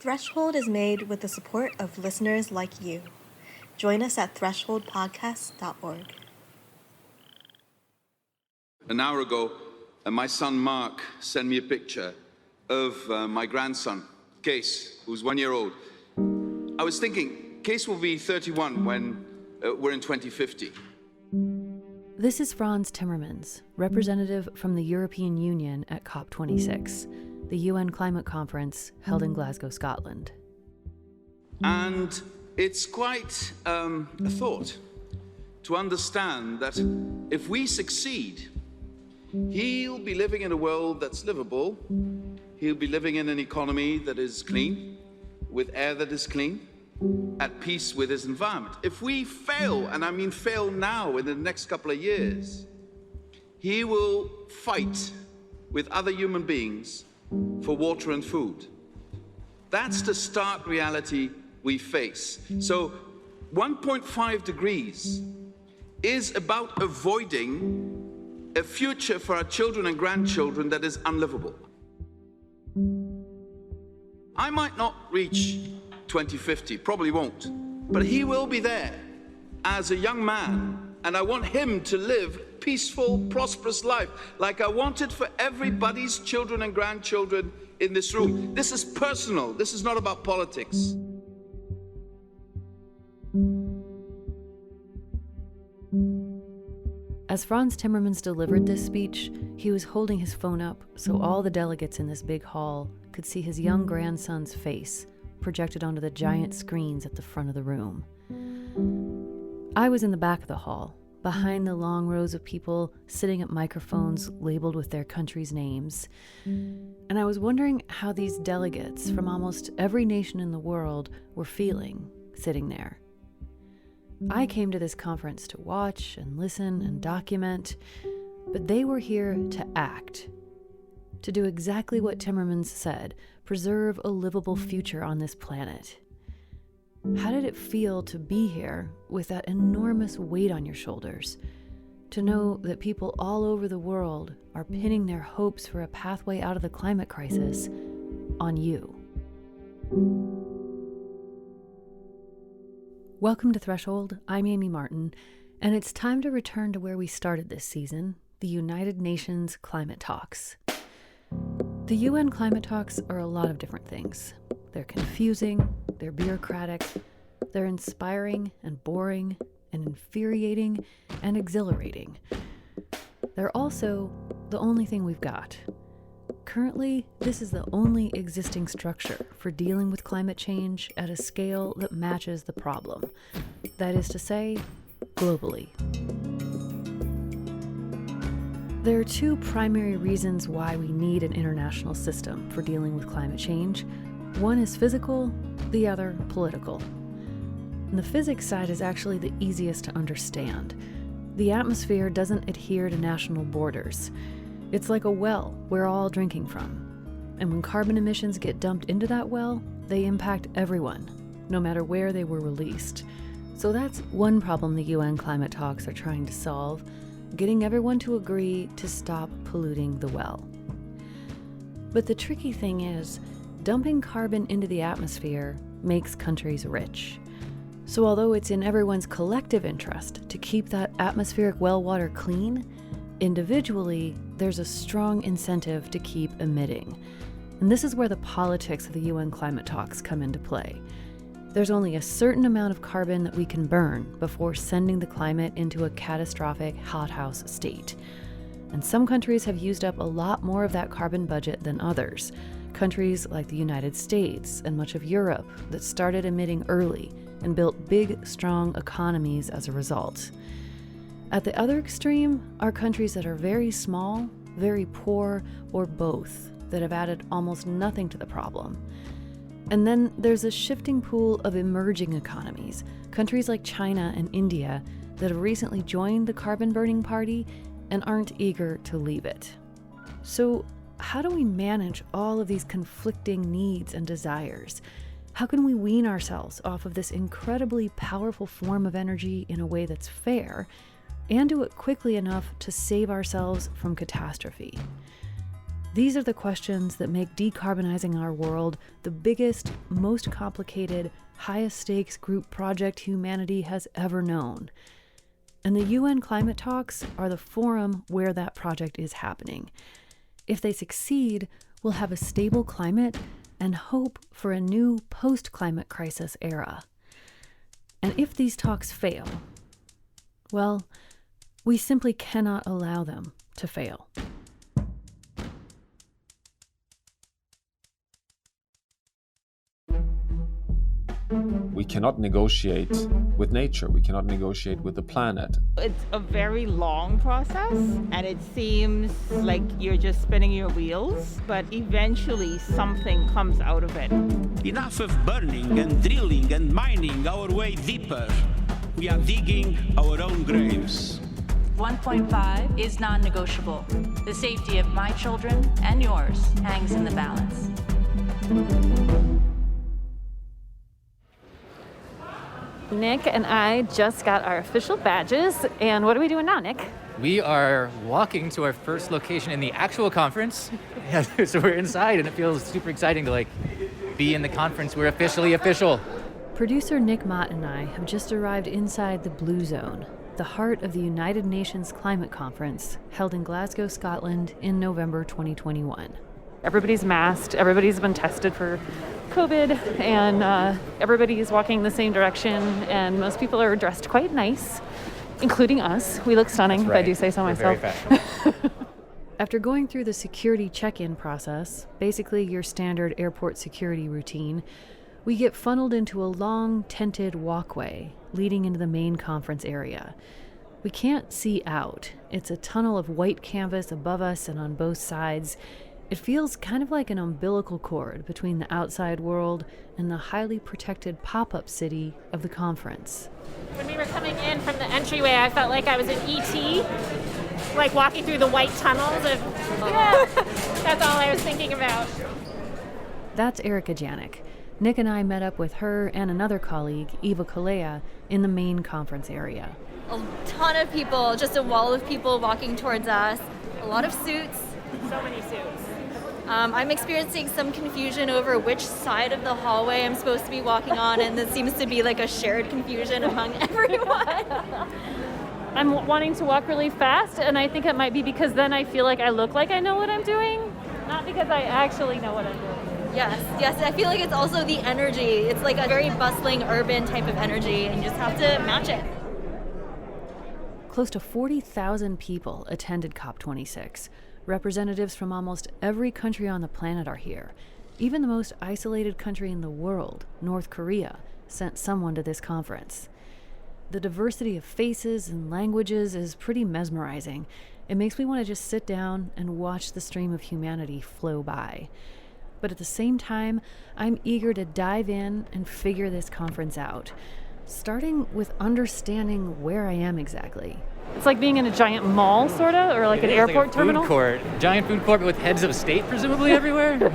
Threshold is made with the support of listeners like you. Join us at thresholdpodcast.org. An hour ago, my son Mark sent me a picture of my grandson, Case, who's 1 year old. I was thinking, Case will be 31 when we're in 2050. This is Frans Timmermans, representative from the European Union at COP26, the UN climate conference held in Glasgow, Scotland. And it's quite a thought to understand that if we succeed, he'll be living in a world that's livable. He'll be living in an economy that is clean, with air that is clean, at peace with his environment. If we fail, and I mean fail now in the next couple of years, he will fight with other human beings for water and food. That's the stark reality we face. So 1.5 degrees is about avoiding a future for our children and grandchildren that is unlivable. I might not reach 2050, probably won't, but he will be there as a young man, and I want him to live peaceful, prosperous life like I want it for everybody's children and grandchildren in this room. This is personal. This is not about politics. As Frans Timmermans delivered this speech, he was holding his phone up so all the delegates in this big hall could see his young grandson's face projected onto the giant screens at the front of the room. I was in the back of the hall, behind the long rows of people sitting at microphones labeled with their country's names, and I was wondering how these delegates from almost every nation in the world were feeling sitting there. I came to this conference to watch and listen and document, but they were here to act, to do exactly what Timmermans said, preserve a livable future on this planet. How did it feel to be here with that enormous weight on your shoulders, to know that people all over the world are pinning their hopes for a pathway out of the climate crisis on you? Welcome to Threshold. I'm Amy Martin, and it's time to return to where we started this season, the United Nations Climate Talks. The UN climate talks are a lot of different things. They're confusing, they're bureaucratic, they're inspiring and boring and infuriating and exhilarating. They're also the only thing we've got. Currently, this is the only existing structure for dealing with climate change at a scale that matches the problem. That is to say, globally. There are two primary reasons why we need an international system for dealing with climate change. One is physical, the other political. And the physics side is actually the easiest to understand. The atmosphere doesn't adhere to national borders. It's like a well we're all drinking from. And when carbon emissions get dumped into that well, they impact everyone, no matter where they were released. So that's one problem the UN climate talks are trying to solve, getting everyone to agree to stop polluting the well. But the tricky thing is, dumping carbon into the atmosphere makes countries rich. So although it's in everyone's collective interest to keep that atmospheric well water clean, individually, there's a strong incentive to keep emitting. And this is where the politics of the UN climate talks come into play. There's only a certain amount of carbon that we can burn before sending the climate into a catastrophic hothouse state. And some countries have used up a lot more of that carbon budget than others. Countries like the United States and much of Europe that started emitting early and built big, strong economies as a result. At the other extreme are countries that are very small, very poor, or both, that have added almost nothing to the problem. And then there's a shifting pool of emerging economies, countries like China and India that have recently joined the carbon-burning party and aren't eager to leave it. So how do we manage all of these conflicting needs and desires? How can we wean ourselves off of this incredibly powerful form of energy in a way that's fair, and do it quickly enough to save ourselves from catastrophe? These are the questions that make decarbonizing our world the biggest, most complicated, highest stakes group project humanity has ever known. And the UN climate talks are the forum where that project is happening. If they succeed, we'll have a stable climate and hope for a new post-climate crisis era. And if these talks fail, well, we simply cannot allow them to fail. We cannot negotiate with nature. We cannot negotiate with the planet. It's a very long process, and it seems like you're just spinning your wheels, but eventually something comes out of it. Enough of burning and drilling and mining our way deeper. We are digging our own graves. 1.5 is non-negotiable. The safety of my children and yours hangs in the balance. Nick and I just got our official badges, and what are we doing now, Nick? We are walking to our first location in the actual conference. So we're inside, and it feels super exciting to be in the conference. We're officially official. Producer Nick Mott and I have just arrived inside the Blue Zone, the heart of the United Nations Climate Conference, held in Glasgow, Scotland in November 2021. Everybody's masked, everybody's been tested for COVID, and everybody's walking the same direction, and most people are dressed quite nice, including us. We look stunning, if I do say so myself. Very fashionable. After going through the security check-in process, basically your standard airport security routine, we get funneled into a long, tented walkway leading into the main conference area. We can't see out. It's a tunnel of white canvas above us and on both sides. It feels kind of like an umbilical cord between the outside world and the highly protected pop-up city of the conference. When we were coming in from the entryway, I felt like I was in E.T., like walking through the white tunnels. That's all I was thinking about. That's Erica Janik. Nick and I met up with her and another colleague, Eva Kalea, in the main conference area. A ton of people, just a wall of people walking towards us, a lot of suits. So many suits. I'm experiencing some confusion over which side of the hallway I'm supposed to be walking on, and there seems to be like a shared confusion among everyone. I'm wanting to walk really fast, and I think it might be because then I feel like I look like I know what I'm doing, not because I actually know what I'm doing. Yes, I feel like it's also the energy. It's like a very bustling urban type of energy, and you just have to match it. Close to 40,000 people attended COP26. Representatives from almost every country on the planet are here. Even the most isolated country in the world, North Korea, sent someone to this conference. The diversity of faces and languages is pretty mesmerizing. It makes me want to just sit down and watch the stream of humanity flow by. But at the same time, I'm eager to dive in and figure this conference out, starting with understanding where I am exactly. It's like being in a giant mall, sort of, or like an airport terminal. Food court. Giant food court with heads of state, presumably, everywhere.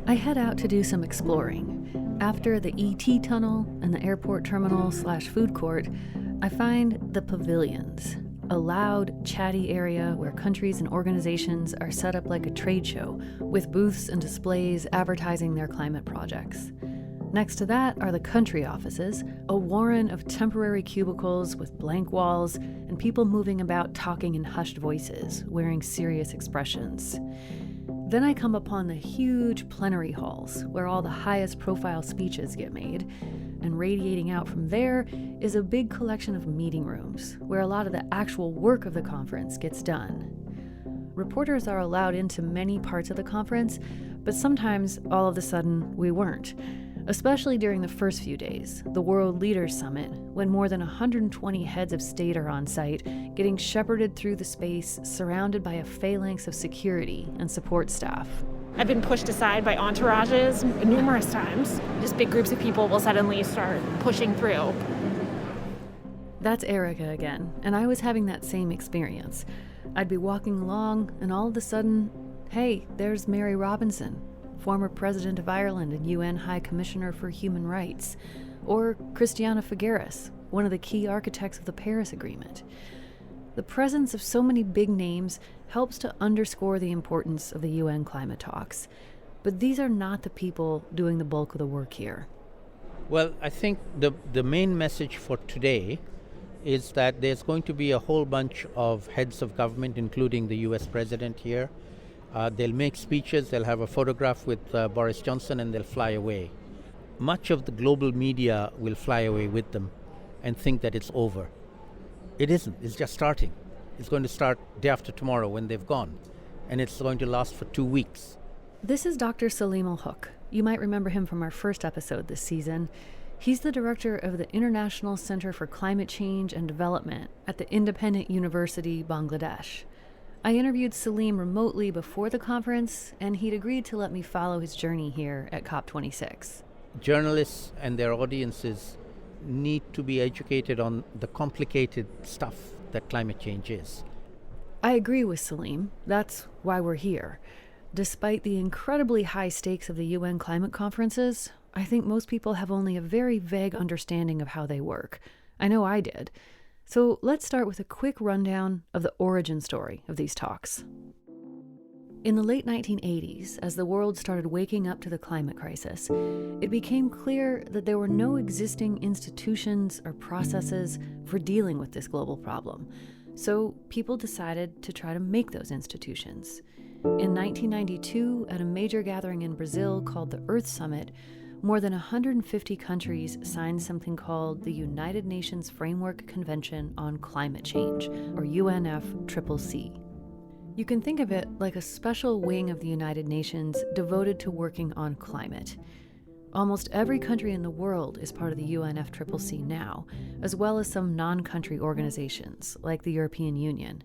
I head out to do some exploring. After the ET tunnel and the airport terminal/food court, I find the pavilions, a loud, chatty area where countries and organizations are set up like a trade show, with booths and displays advertising their climate projects. Next to that are the country offices, a warren of temporary cubicles with blank walls and people moving about talking in hushed voices, wearing serious expressions. Then I come upon the huge plenary halls where all the highest profile speeches get made, and radiating out from there is a big collection of meeting rooms where a lot of the actual work of the conference gets done. Reporters are allowed into many parts of the conference, but sometimes all of a sudden we weren't. Especially during the first few days, the World Leaders Summit, when more than 120 heads of state are on site, getting shepherded through the space, surrounded by a phalanx of security and support staff. I've been pushed aside by entourages numerous times. Just big groups of people will suddenly start pushing through. That's Erica again, and I was having that same experience. I'd be walking along, and all of a sudden, hey, there's Mary Robinson, former President of Ireland and UN High Commissioner for Human Rights, or Christiana Figueres, one of the key architects of the Paris Agreement. The presence of so many big names helps to underscore the importance of the UN climate talks. But these are not the people doing the bulk of the work here. Well, I think the main message for today is that there's going to be a whole bunch of heads of government, including the US president here. They'll make speeches, they'll have a photograph with Boris Johnson, and they'll fly away. Much of the global media will fly away with them and think that it's over. It isn't. It's just starting. It's going to start day after tomorrow when they've gone, and it's going to last for 2 weeks. This is Dr. Salim Al-Hook. You might remember him from our first episode this season. He's the director of the International Center for Climate Change and Development at the Independent University, Bangladesh. I interviewed Salim remotely before the conference, and he'd agreed to let me follow his journey here at COP26. Journalists and their audiences need to be educated on the complicated stuff that climate change is. I agree with Salim. That's why we're here. Despite the incredibly high stakes of the UN climate conferences, I think most people have only a very vague understanding of how they work. I know I did. So let's start with a quick rundown of the origin story of these talks. In the late 1980s, as the world started waking up to the climate crisis, it became clear that there were no existing institutions or processes for dealing with this global problem. So people decided to try to make those institutions. In 1992, at a major gathering in Brazil called the Earth Summit, more than 150 countries signed something called the United Nations Framework Convention on Climate Change, or UNFCCC. You can think of it like a special wing of the United Nations devoted to working on climate. Almost every country in the world is part of the UNFCCC now, as well as some non-country organizations, like the European Union.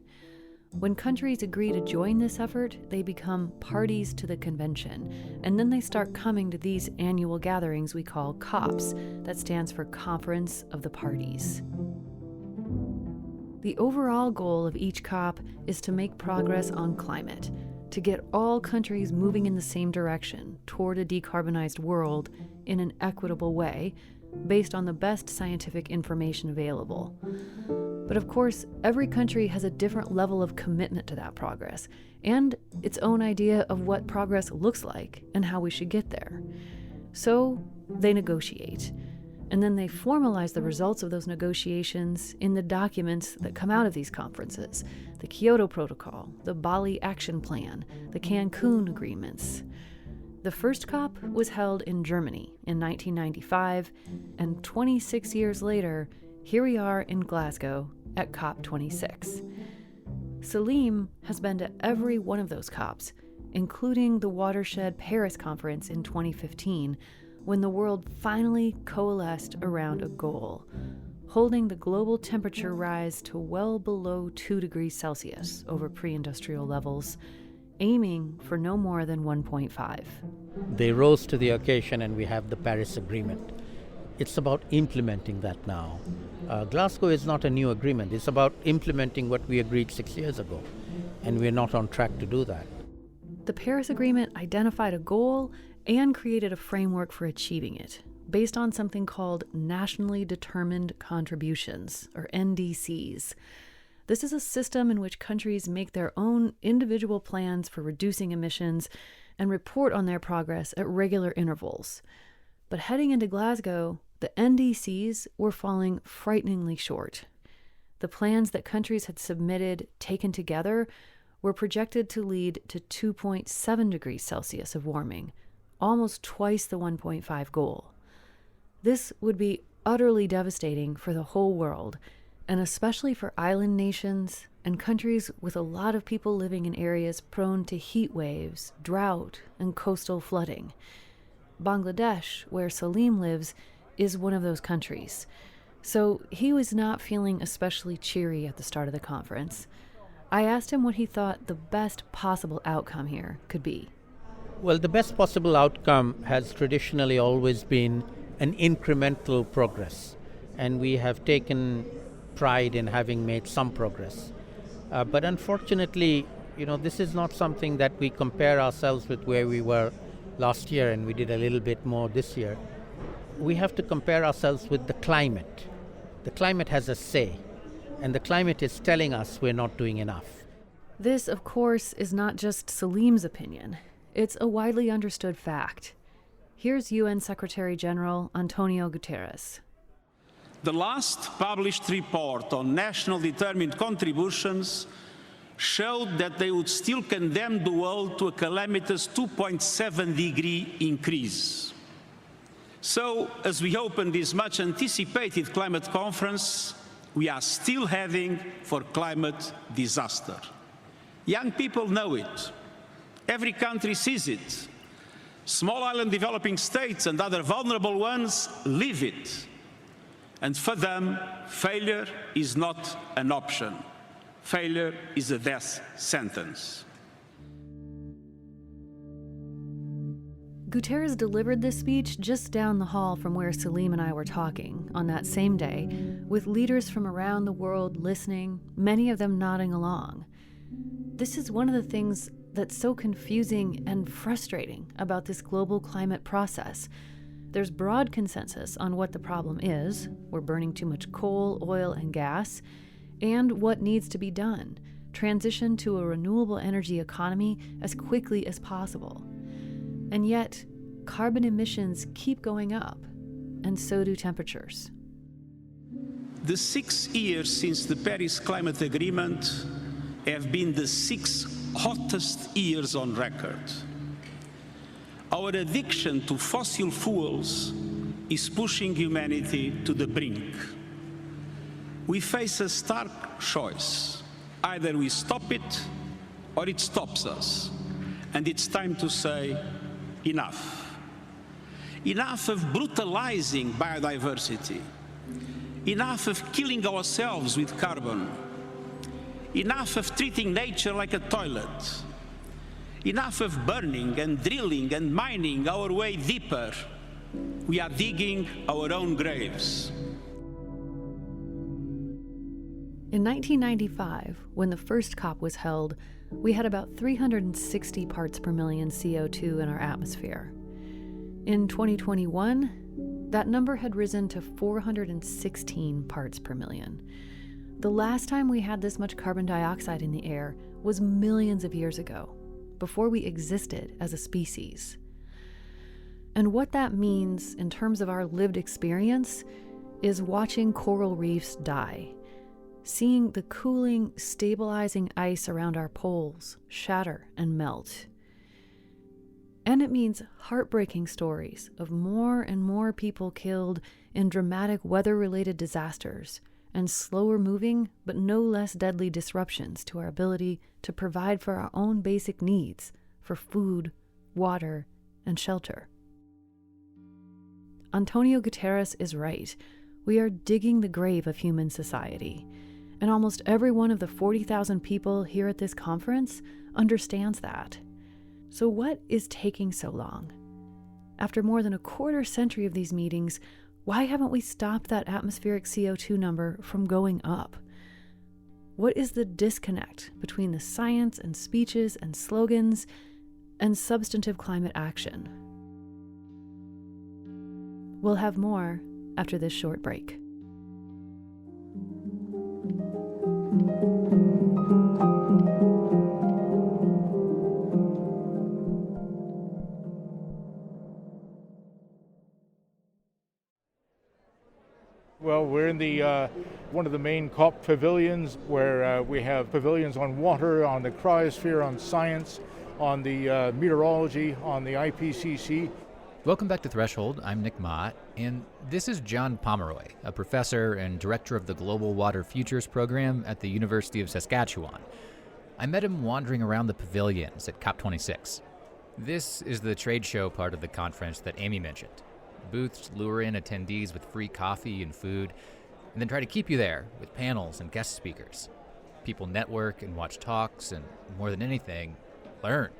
When countries agree to join this effort, they become parties to the convention, and then they start coming to these annual gatherings we call COPs, that stands for Conference of the Parties. The overall goal of each COP is to make progress on climate, to get all countries moving in the same direction toward a decarbonized world in an equitable way, based on the best scientific information available. But of course, every country has a different level of commitment to that progress, and its own idea of what progress looks like and how we should get there. So they negotiate, and then they formalize the results of those negotiations in the documents that come out of these conferences: the Kyoto Protocol, the Bali Action Plan, the Cancun Agreements. The first COP was held in Germany in 1995, and 26 years later, here we are in Glasgow at COP26. Salim has been to every one of those COPs, including the Watershed Paris Conference in 2015, when the world finally coalesced around a goal: holding the global temperature rise to well below 2 degrees Celsius over pre-industrial levels, aiming for no more than 1.5. They rose to the occasion, and we have the Paris Agreement. It's about implementing that now. Glasgow is not a new agreement. It's about implementing what we agreed 6 years ago, and we're not on track to do that. The Paris Agreement identified a goal and created a framework for achieving it, based on something called Nationally Determined Contributions, or NDCs. This is a system in which countries make their own individual plans for reducing emissions and report on their progress at regular intervals. But heading into Glasgow, the NDCs were falling frighteningly short. The plans that countries had submitted, taken together, were projected to lead to 2.7 degrees Celsius of warming, almost twice the 1.5 goal. This would be utterly devastating for the whole world, and especially for island nations and countries with a lot of people living in areas prone to heat waves, drought, and coastal flooding. Bangladesh, where Salim lives, is one of those countries. So he was not feeling especially cheery at the start of the conference. I asked him what he thought the best possible outcome here could be. Well, the best possible outcome has traditionally always been an incremental progress, and we have taken pride in having made some progress. But unfortunately, this is not something that we compare ourselves with where we were last year, and we did a little bit more this year. We have to compare ourselves with the climate. The climate has a say. And the climate is telling us we're not doing enough. This, of course, is not just Salim's opinion. It's a widely understood fact. Here's UN Secretary General Antonio Guterres. The last published report on national determined contributions showed that they would still condemn the world to a calamitous 2.7-degree increase. So, as we open this much anticipated climate conference, we are still heading for climate disaster. Young people know it. Every country sees it. Small island developing states and other vulnerable ones live it. And for them, failure is not an option. Failure is a death sentence. Guterres delivered this speech just down the hall from where Salim and I were talking on that same day, with leaders from around the world listening, many of them nodding along. This is one of the things that's so confusing and frustrating about this global climate process. There's broad consensus on what the problem is. We're burning too much coal, oil, and gas, and what needs to be done. Transition to a renewable energy economy as quickly as possible. And yet, carbon emissions keep going up, and so do temperatures. The 6 years since the Paris Climate Agreement have been the 6 hottest years on record. Our addiction to fossil fuels is pushing humanity to the brink. We face a stark choice. Either we stop it or it stops us. And it's time to say, enough. Enough of brutalizing biodiversity. Enough of killing ourselves with carbon. Enough of treating nature like a toilet. Enough of burning and drilling and mining our way deeper. We are digging our own graves. In 1995, when the first COP was held, we had about 360 parts per million CO2 in our atmosphere. In 2021, that number had risen to 416 parts per million. The last time we had this much carbon dioxide in the air was millions of years ago, before we existed as a species. And what that means in terms of our lived experience is watching coral reefs die, seeing the cooling, stabilizing ice around our poles shatter and melt. And it means heartbreaking stories of more and more people killed in dramatic weather-related disasters and slower moving but no less deadly disruptions to our ability to provide for our own basic needs for food, water, and shelter. Antonio Guterres is right. We are digging the grave of human society. And almost every one of the 40,000 people here at this conference understands that. So what is taking so long? After more than a quarter century of these meetings, why haven't we stopped that atmospheric CO2 number from going up? What is the disconnect between the science and speeches and slogans and substantive climate action? We'll have more after this short break. Well, we're in the one of the main COP pavilions where we have pavilions on water, on the cryosphere, on science, on the meteorology, on the IPCC. Welcome back to Threshold. I'm Nick Mott, and this is John Pomeroy, a professor and director of the Global Water Futures Program at the University of Saskatchewan. I met him wandering around the pavilions at COP26. This is the trade show part of the conference that Amy mentioned. Booths lure in attendees with free coffee and food, and then try to keep you there with panels and guest speakers. People network and watch talks, and more than anything, learn.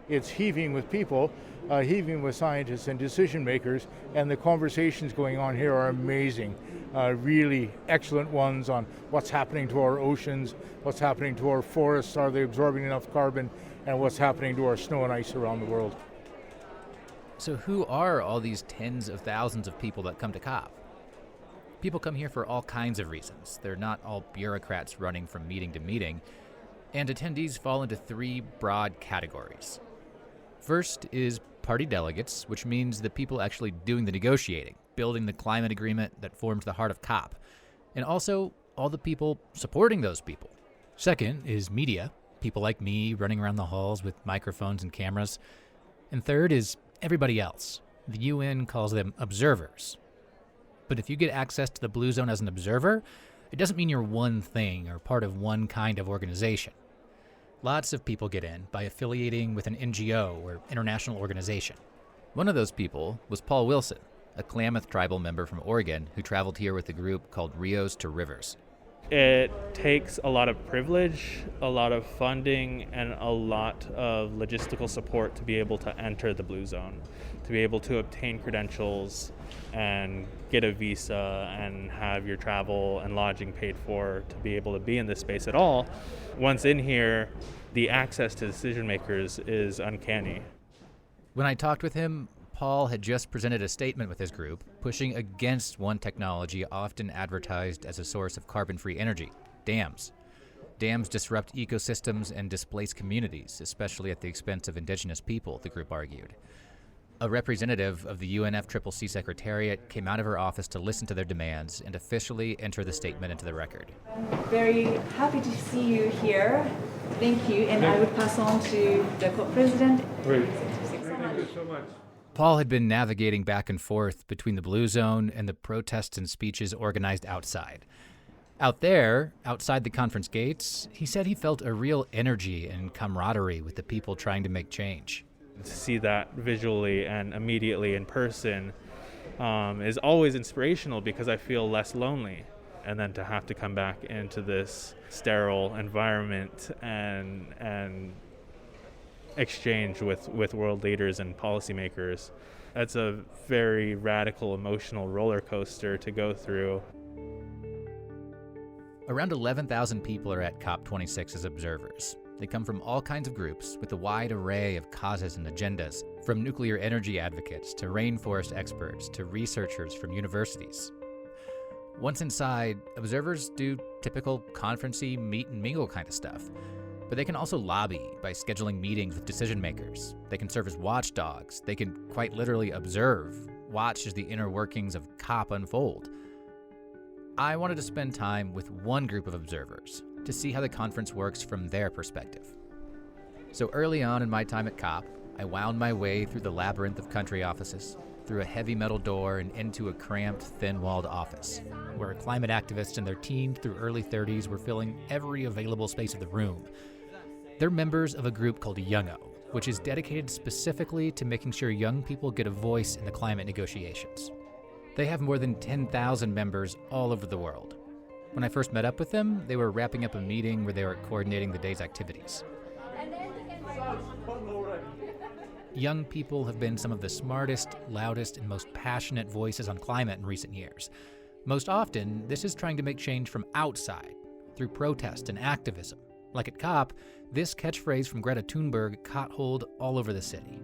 It's heaving with people, heaving with scientists and decision makers, and the conversations going on here are amazing. Really excellent ones on what's happening to our oceans, what's happening to our forests, are they absorbing enough carbon, and what's happening to our snow and ice around the world. So who are all these tens of thousands of people that come to COP? People come here for all kinds of reasons. They're not all bureaucrats running from meeting to meeting. And attendees fall into three broad categories. First is party delegates, which means the people actually doing the negotiating, building the climate agreement that forms the heart of COP. And also all the people supporting those people. Second is media, people like me running around the halls with microphones and cameras. And third is everybody else. The UN calls them observers. But if you get access to the Blue Zone as an observer, it doesn't mean you're one thing or part of one kind of organization. Lots of people get in by affiliating with an NGO or international organization. One of those people was Paul Wilson, a Klamath tribal member from Oregon who traveled here with a group called Rios to Rivers. It takes a lot of privilege, a lot of funding, and a lot of logistical support to be able to enter the Blue Zone, to be able to obtain credentials and get a visa and have your travel and lodging paid for to be able to be in this space at all. Once in here, the access to decision makers is uncanny. When I talked with him, Paul had just presented a statement with his group pushing against one technology often advertised as a source of carbon-free energy, dams. Dams disrupt ecosystems and displace communities, especially at the expense of indigenous people, the group argued. A representative of the UNFCCC Secretariat came out of her office to listen to their demands and officially enter the statement into the record. I'm very happy to see you here. Thank you, and I would pass on to the co-president. Great. Thank you so much. Paul had been navigating back and forth between the Blue Zone and the protests and speeches organized outside. Out there, outside the conference gates, he said he felt a real energy and camaraderie with the people trying to make change. To see that visually and immediately in person is always inspirational because I feel less lonely. And then to have to come back into this sterile environment and exchange with world leaders and policymakers, that's a very radical emotional roller coaster to go through. Around 11,000 people are at COP26 as observers. They come from all kinds of groups with a wide array of causes and agendas, from nuclear energy advocates to rainforest experts to researchers from universities. Once inside, observers do typical conference-y meet and mingle kind of stuff. But they can also lobby by scheduling meetings with decision makers. They can serve as watchdogs. They can quite literally observe, watch as the inner workings of COP unfold. I wanted to spend time with one group of observers to see how the conference works from their perspective. So early on in my time at COP, I wound my way through the labyrinth of country offices, through a heavy metal door and into a cramped, thin-walled office, where climate activists in their teens through early 30s were filling every available space of the room. They're members of a group called Youngo, which is dedicated specifically to making sure young people get a voice in the climate negotiations. They have more than 10,000 members all over the world. When I first met up with them, they were wrapping up a meeting where they were coordinating the day's activities. Young people have been some of the smartest, loudest, and most passionate voices on climate in recent years. Most often, this is trying to make change from outside, through protest and activism. Like at COP, this catchphrase from Greta Thunberg caught hold all over the city.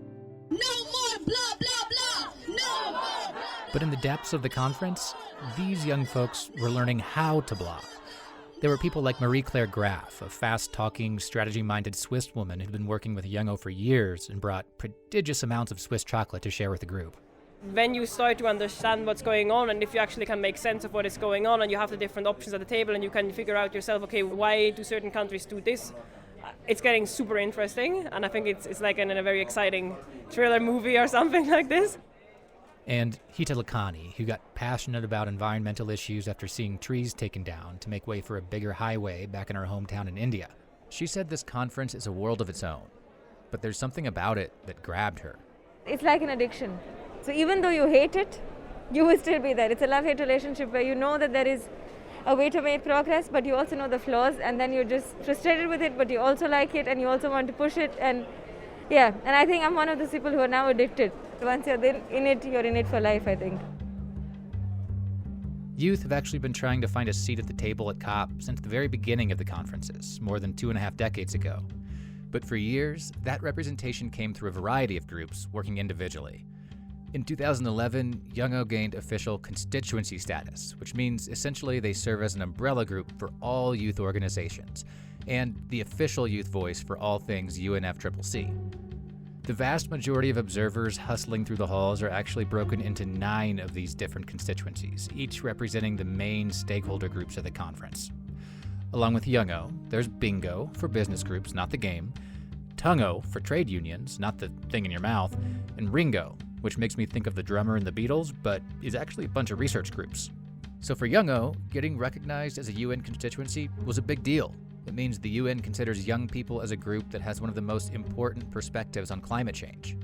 No more blah, blah, blah! No more blah! But in the depths of the conference, these young folks were learning how to blah. There were people like Marie-Claire Graff, a fast-talking, strategy-minded Swiss woman who'd been working with Youngo for years and brought prodigious amounts of Swiss chocolate to share with the group. When you start to understand what's going on, and if you actually can make sense of what is going on, and you have the different options at the table, and you can figure out yourself, okay, why do certain countries do this? It's getting super interesting, and I think it's like in a very exciting thriller movie or something like this. And Hita Lakhani, who got passionate about environmental issues after seeing trees taken down to make way for a bigger highway back in her hometown in India. She said this conference is a world of its own, but there's something about it that grabbed her. It's like an addiction. So even though you hate it, you will still be there. It's a love-hate relationship where you know that there is a way to make progress, but you also know the flaws, and then you're just frustrated with it, but you also like it, and you also want to push it, and yeah. And I think I'm one of those people who are now addicted. Once you're in it, you're in it for life, I think. Youth have actually been trying to find a seat at the table at COP since the very beginning of the conferences, more than 2.5 decades ago. But for years, that representation came through a variety of groups working individually. In 2011, Youngo gained official constituency status, which means essentially they serve as an umbrella group for all youth organizations and the official youth voice for all things UNFCCC. The vast majority of observers hustling through the halls are actually broken into 9 of these different constituencies, each representing the main stakeholder groups of the conference. Along with Youngo, there's Bingo for business groups, not the game, Tungo for trade unions, not the thing in your mouth, and Ringo, which makes me think of the drummer in the Beatles, but is actually a bunch of research groups. So for Youngo, getting recognized as a UN constituency was a big deal. It means the UN considers young people as a group that has one of the most important perspectives on climate change.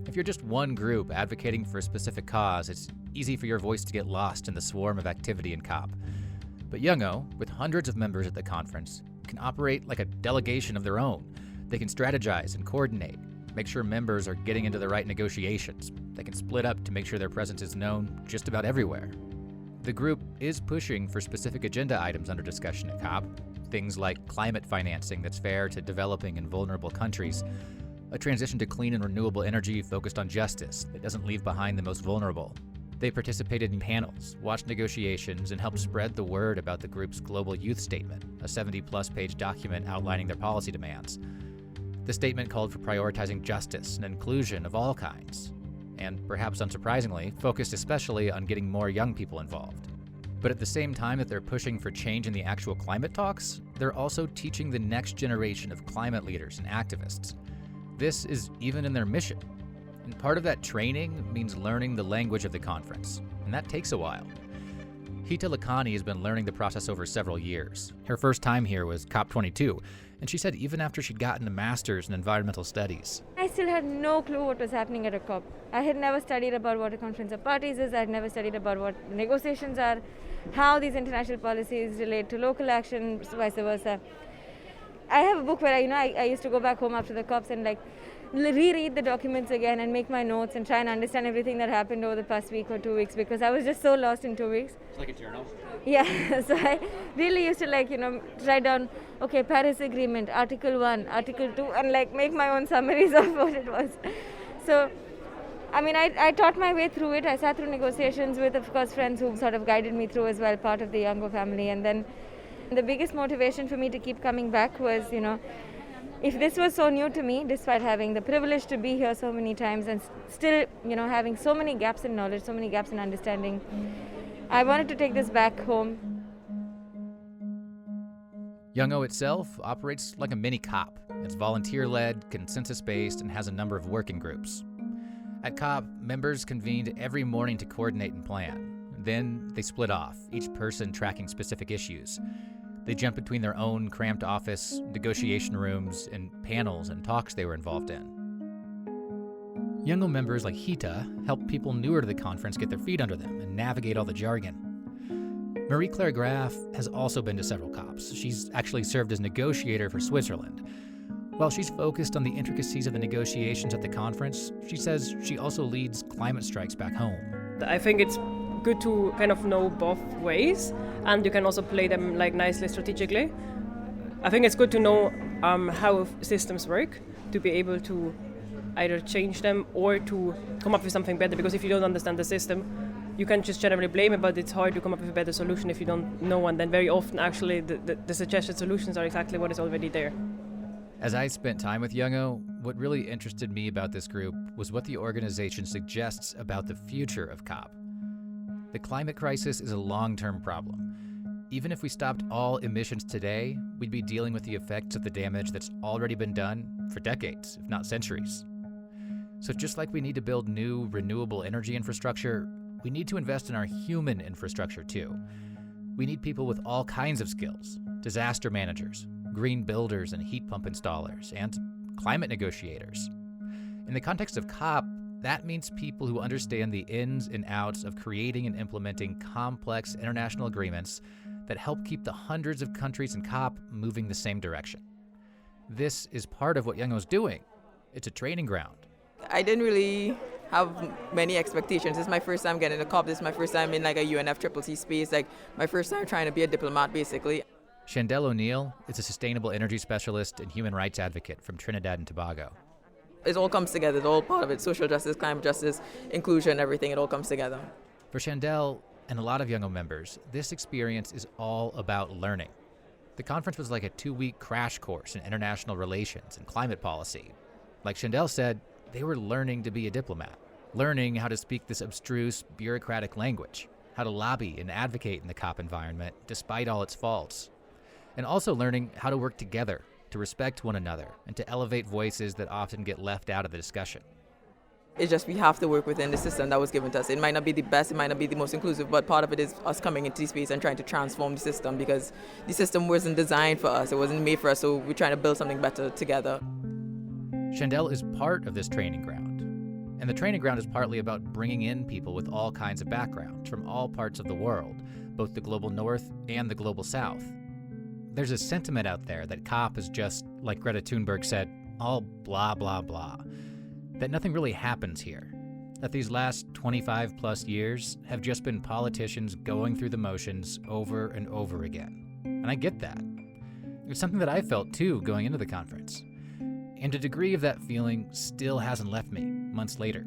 If you're just one group advocating for a specific cause, it's easy for your voice to get lost in the swarm of activity in COP. But Youngo, with hundreds of members at the conference, can operate like a delegation of their own. They can strategize and coordinate, make sure members are getting into the right negotiations. They can split up to make sure their presence is known just about everywhere. The group is pushing for specific agenda items under discussion at COP, things like climate financing that's fair to developing and vulnerable countries, a transition to clean and renewable energy focused on justice that doesn't leave behind the most vulnerable. They participated in panels, watched negotiations, and helped spread the word about the group's Global Youth Statement, a 70-plus page document outlining their policy demands. The statement called for prioritizing justice and inclusion of all kinds, and perhaps unsurprisingly, focused especially on getting more young people involved. But at the same time that they're pushing for change in the actual climate talks, they're also teaching the next generation of climate leaders and activists. This is even in their mission. And part of that training means learning the language of the conference, and that takes a while. Hita Lakhani has been learning the process over several years. Her first time here was COP22, and she said even after she'd gotten a master's in environmental studies, I still had no clue what was happening at a COP. I had never studied about what a conference of parties is. I had never studied about what negotiations are, how these international policies relate to local action, vice versa. I have a book where I used to go back home after the COPs and reread the documents again and make my notes and try and understand everything that happened over the past week or 2 weeks, because I was just so lost in 2 weeks. it's like a journal. Yeah, so I really used to write down, okay, Paris Agreement, Article 1, Article 2, and make my own summaries of what it was. So, I taught my way through it. I sat through negotiations with, of course, friends who sort of guided me through as well, part of the Youngo family. And then the biggest motivation for me to keep coming back was, if this was so new to me, despite having the privilege to be here so many times and still, having so many gaps in knowledge, so many gaps in understanding, I wanted to take this back home. Youngo itself operates like a mini COP. It's volunteer-led, consensus-based, and has a number of working groups. At COP, members convened every morning to coordinate and plan. Then they split off, each person tracking specific issues. They jumped between their own cramped office, negotiation rooms, and panels and talks they were involved in. Youngo members like Hita help people newer to the conference get their feet under them and navigate all the jargon. Marie-Claire Graff has also been to several COPs. She's actually served as negotiator for Switzerland. While she's focused on the intricacies of the negotiations at the conference, she says she also leads climate strikes back home. I think it's good to kind of know both ways, and you can also play them nicely strategically. I think it's good to know how systems work, to be able to either change them or to come up with something better, because if you don't understand the system, you can just generally blame it, but it's hard to come up with a better solution if you don't know one. Then very often actually the suggested solutions are exactly what is already there. As I spent time with Youngo, what really interested me about this group was what the organization suggests about the future of COP. The climate crisis is a long-term problem. Even if we stopped all emissions today, we'd be dealing with the effects of the damage that's already been done for decades, if not centuries. So just like we need to build new renewable energy infrastructure, we need to invest in our human infrastructure too. We need people with all kinds of skills: disaster managers, green builders and heat pump installers, and climate negotiators. In the context of COP, that means people who understand the ins and outs of creating and implementing complex international agreements that help keep the hundreds of countries in COP moving the same direction. This is part of what Youngo's doing. It's a training ground. I didn't really have many expectations. This is my first time getting a COP. This is my first time in a UNFCCC space. My first time trying to be a diplomat, basically. Chandel O'Neill is a sustainable energy specialist and human rights advocate from Trinidad and Tobago. It all comes together, it's all part of it. Social justice, climate justice, inclusion, everything, it all comes together. For Chandel and a lot of Youngo members, this experience is all about learning. The conference was like a 2-week crash course in international relations and climate policy. Like Chandel said, they were learning to be a diplomat, learning how to speak this abstruse, bureaucratic language, how to lobby and advocate in the COP environment despite all its faults, and also learning how to work together, to respect one another, and to elevate voices that often get left out of the discussion. It's just we have to work within the system that was given to us. It might not be the best, it might not be the most inclusive, but part of it is us coming into space and trying to transform the system, because the system wasn't designed for us, it wasn't made for us, so we're trying to build something better together. Chandel is part of this training ground. And the training ground is partly about bringing in people with all kinds of backgrounds from all parts of the world, both the global north and the global south. There's a sentiment out there that COP is just, like Greta Thunberg said, all blah, blah, blah. That nothing really happens here. That these last 25 plus years have just been politicians going through the motions over and over again. And I get that. It's something that I felt too going into the conference. And a degree of that feeling still hasn't left me months later.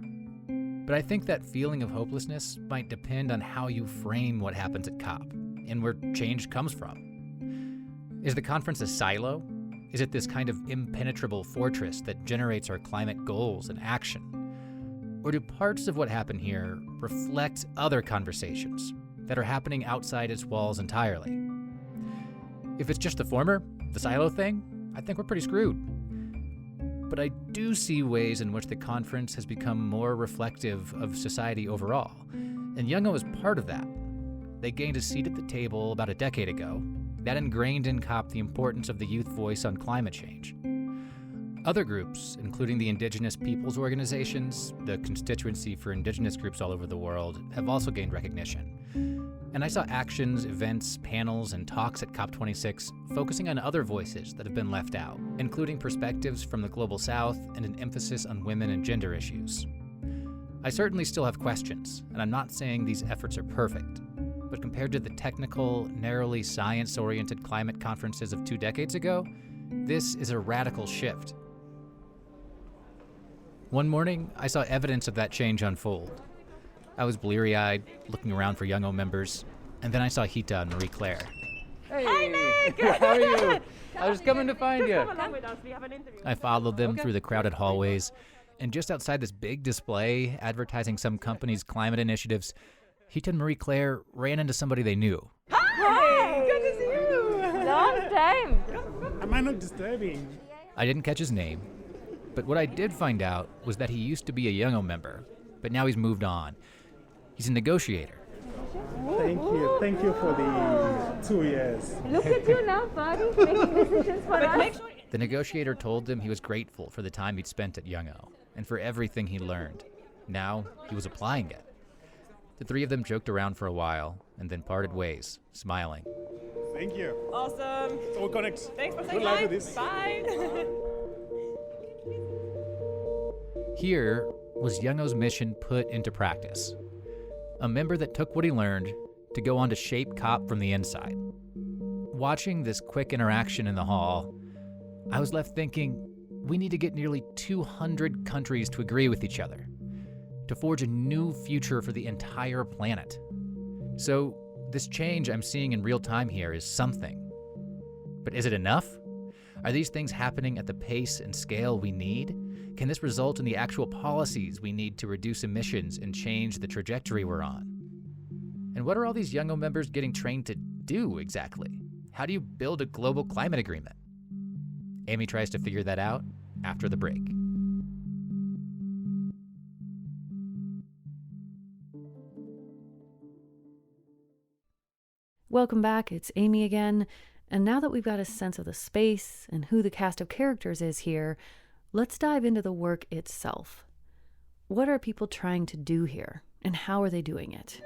But I think that feeling of hopelessness might depend on how you frame what happens at COP and where change comes from. Is the conference a silo? Is it this kind of impenetrable fortress that generates our climate goals and action? Or do parts of what happened here reflect other conversations that are happening outside its walls entirely? If it's just the former, the silo thing, I think we're pretty screwed. But I do see ways in which the conference has become more reflective of society overall, and Youngo was part of that. They gained a seat at the table about a decade ago. That ingrained in COP the importance of the youth voice on climate change. Other groups, including the Indigenous Peoples Organizations, the Constituency for Indigenous Groups all over the world, have also gained recognition. And I saw actions, events, panels, and talks at COP26 focusing on other voices that have been left out, including perspectives from the Global South and an emphasis on women and gender issues. I certainly still have questions, and I'm not saying these efforts are perfect. But compared to the technical, narrowly science-oriented climate conferences of 2 decades ago, this is a radical shift. One morning, I saw evidence of that change unfold. I was bleary-eyed, looking around for Youngo members, and then I saw Hita and Marie-Claire. Hey! Hi, Nick! How are you? I was coming to find you. Come along with us. We have an interview. I followed them through the crowded hallways, and just outside this big display advertising some company's climate initiatives, Hita and Marie-Claire ran into somebody they knew. Hi! Good to see you! Long time! Am I not disturbing? I didn't catch his name, but what I did find out was that he used to be a Youngo member, but now he's moved on. He's a negotiator. Thank you for the 2 years. Look at you now, Fadi, making decisions for us. The negotiator told him he was grateful for the time he'd spent at Youngo and for everything he learned. Now he was applying it. The three of them joked around for a while and then parted ways, smiling. Thank you. Awesome. So we'll connect. Thanks for saying Good luck hi. with this. Bye. Here was Youngo's mission put into practice. A member that took what he learned to go on to shape COP from the inside. Watching this quick interaction in the hall, I was left thinking, we need to get nearly 200 countries to agree with each other, to forge a new future for the entire planet. So this change I'm seeing in real time here is something. But is it enough? Are these things happening at the pace and scale we need? Can this result in the actual policies we need to reduce emissions and change the trajectory we're on? And what are all these Youngo members getting trained to do exactly? How do you build a global climate agreement? Amy tries to figure that out after the break. Welcome back, it's Amy again. And now that we've got a sense of the space and who the cast of characters is here, let's dive into the work itself. What are people trying to do here, and how are they doing it?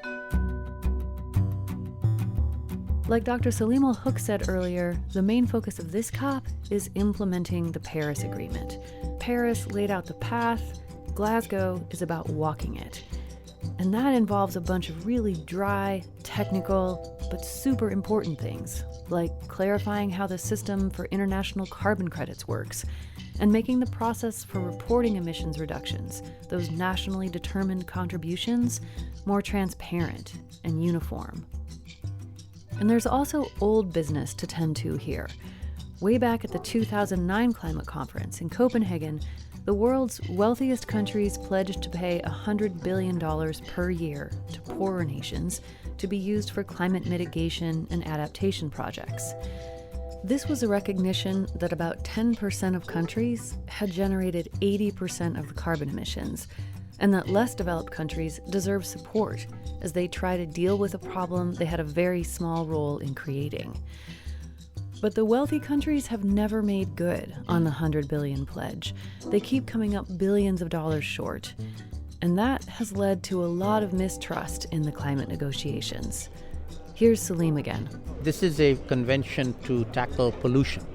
Like Dr. Salim Al-Hook said earlier, the main focus of this COP is implementing the Paris Agreement. Paris laid out the path, Glasgow is about walking it. And that involves a bunch of really dry, technical, but super important things, like clarifying how the system for international carbon credits works, and making the process for reporting emissions reductions, those nationally determined contributions, more transparent and uniform. And there's also old business to tend to here. Way back at the 2009 climate conference in Copenhagen, the world's wealthiest countries pledged to pay $100 billion per year to poorer nations to be used for climate mitigation and adaptation projects. This was a recognition that about 10% of countries had generated 80% of the carbon emissions, and that less developed countries deserve support as they try to deal with a problem they had a very small role in creating. But the wealthy countries have never made good on the $100 billion pledge. They keep coming up billions of dollars short. And that has led to a lot of mistrust in the climate negotiations. Here's Salim again. This is a convention to tackle pollution.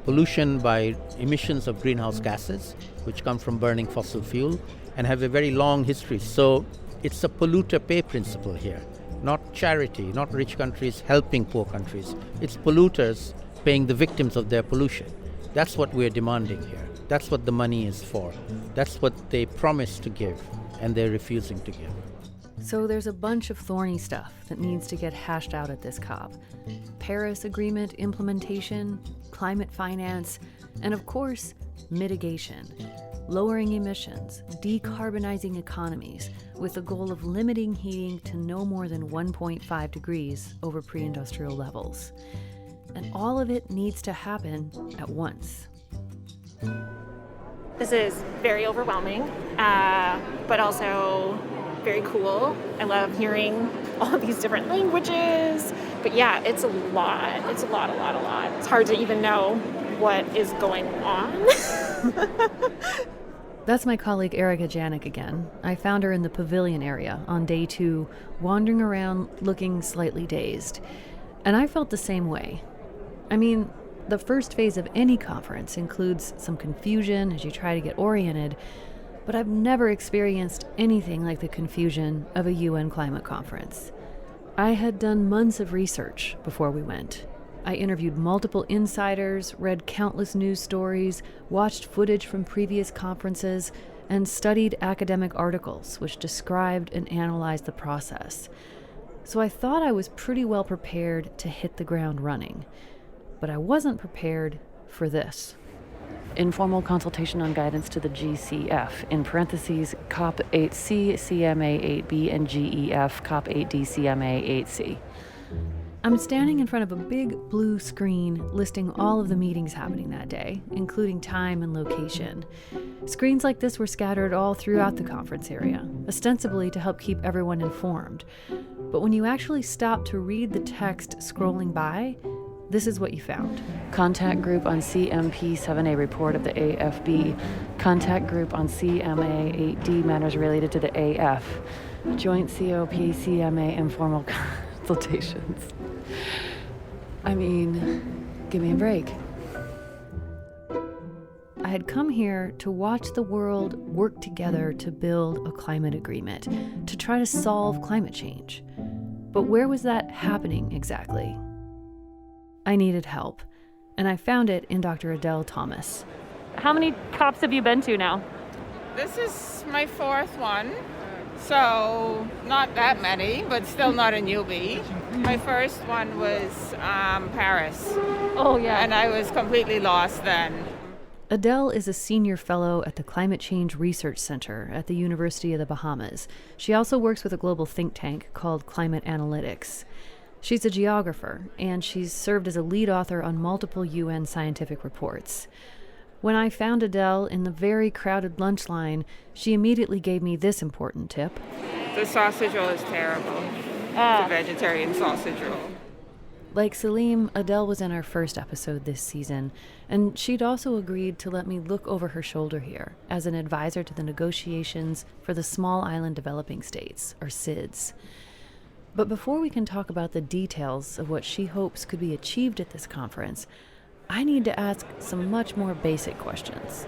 Pollution by emissions of greenhouse gases, which come from burning fossil fuel and have a very long history. So it's a polluter pay principle here. Not charity, not rich countries helping poor countries. It's polluters paying the victims of their pollution. That's what we're demanding here. That's what the money is for. That's what they promised to give, and they're refusing to give. So there's a bunch of thorny stuff that needs to get hashed out at this COP. Paris Agreement implementation, climate finance, and of course, mitigation. Lowering emissions, decarbonizing economies, with the goal of limiting heating to no more than 1.5 degrees over pre-industrial levels. And all of it needs to happen at once. This is very overwhelming, but also very cool. I love hearing all these different languages. But yeah, it's a lot. It's a lot. It's hard to even know what is going on. That's my colleague Erica Janik again. I found her in the pavilion area on day 2, wandering around looking slightly dazed. And I felt the same way. I mean, the first phase of any conference includes some confusion as you try to get oriented, but I've never experienced anything like the confusion of a UN climate conference. I had done months of research before we went. I interviewed multiple insiders, read countless news stories, watched footage from previous conferences, and studied academic articles which described and analyzed the process. So I thought I was pretty well prepared to hit the ground running. But I wasn't prepared for this. Informal consultation on guidance to the GCF, in parentheses, COP 8C, CMA 8B, and GEF, COP 8D, CMA 8C. I'm standing in front of a big blue screen listing all of the meetings happening that day, including time and location. Screens like this were scattered all throughout the conference area, ostensibly to help keep everyone informed. But when you actually stop to read the text scrolling by, this is what you found. Contact group on CMP 7A report of the AFB. Contact group on CMA 8D matters related to the AF. Joint COP CMA informal consultations. I mean, give me a break. I had come here to watch the world work together to build a climate agreement, to try to solve climate change. But where was that happening exactly? I needed help, and I found it in Dr. Adele Thomas. How many COPs have you been to now? This is my 4th one, so not that many, but still not a newbie. My first one was Paris. Oh, yeah. And I was completely lost then. Adele is a senior fellow at the Climate Change Research Center at the University of the Bahamas. She also works with a global think tank called Climate Analytics. She's a geographer, and she's served as a lead author on multiple UN scientific reports. When I found Adele in the very crowded lunch line, she immediately gave me this important tip. The sausage roll is terrible. It's a vegetarian sausage roll. Like Salim, Adele was in our first episode this season, and she'd also agreed to let me look over her shoulder here as an advisor to the negotiations for the Small Island Developing States, or SIDS. But before we can talk about the details of what she hopes could be achieved at this conference, I need to ask some much more basic questions.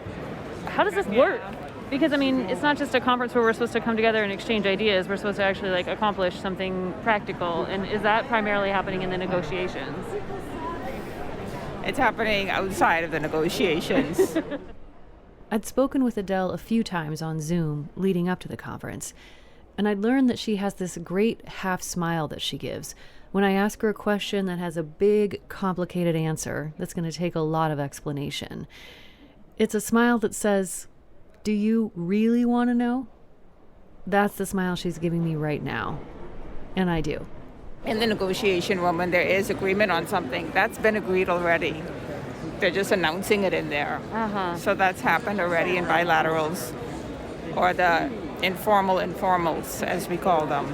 How does this work? Because, I mean, it's not just a conference where we're supposed to come together and exchange ideas. We're supposed to actually, like, accomplish something practical. And is that primarily happening in the negotiations? It's happening outside of the negotiations. I'd spoken with Adele a few times on Zoom leading up to the conference, and I'd learned that she has this great half smile that she gives when I ask her a question that has a big, complicated answer that's going to take a lot of explanation. It's a smile that says, "Do you really want to know?" That's the smile she's giving me right now. And I do. In the negotiation room, when there is agreement on something, that's been agreed already. They're just announcing it in there. So that's happened already in bilaterals, or the informal informals, as we call them.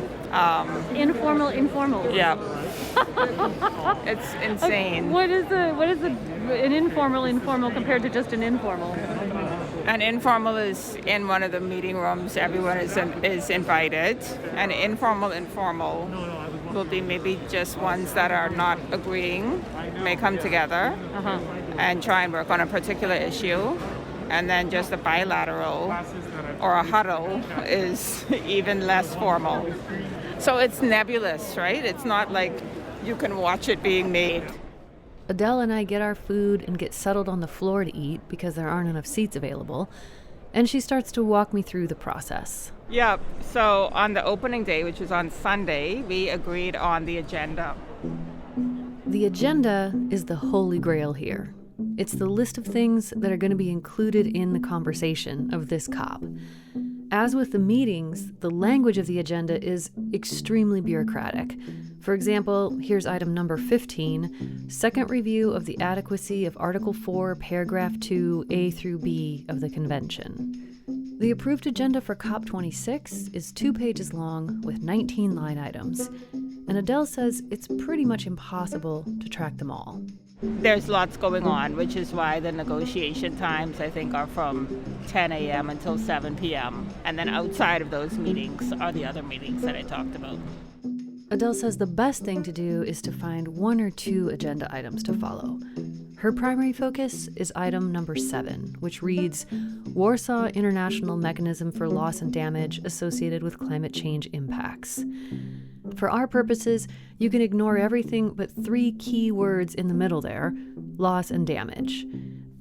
Informal informals. Yeah. It's insane. What is an informal compared to just an informal? An informal is in one of the meeting rooms. Everyone is invited. An informal will be maybe just ones that are not agreeing, may come together and try and work on a particular issue. And then just a bilateral or a huddle is even less formal. So it's nebulous, right? It's not like you can watch it being made. Adele and I get our food and get settled on the floor to eat because there aren't enough seats available. And she starts to walk me through the process. Yeah, so on the opening day, which was on Sunday, we agreed on the agenda. The agenda is the holy grail here. It's the list of things that are going to be included in the conversation of this COP. As with the meetings, the language of the agenda is extremely bureaucratic. For example, here's item number 15, second review of the adequacy of Article 4, Paragraph 2, A through B of the Convention. The approved agenda for COP26 is 2 pages long with 19 line items, and Adele says it's pretty much impossible to track them all. There's lots going on, which is why the negotiation times, I think, are from 10 a.m. until 7 p.m. And then outside of those meetings are the other meetings that I talked about. Adele says the best thing to do is to find 1 or 2 agenda items to follow. Her primary focus is item number 7, which reads, Warsaw International Mechanism for Loss and Damage Associated with Climate Change Impacts. For our purposes, you can ignore everything but 3 key words in the middle there, loss and damage.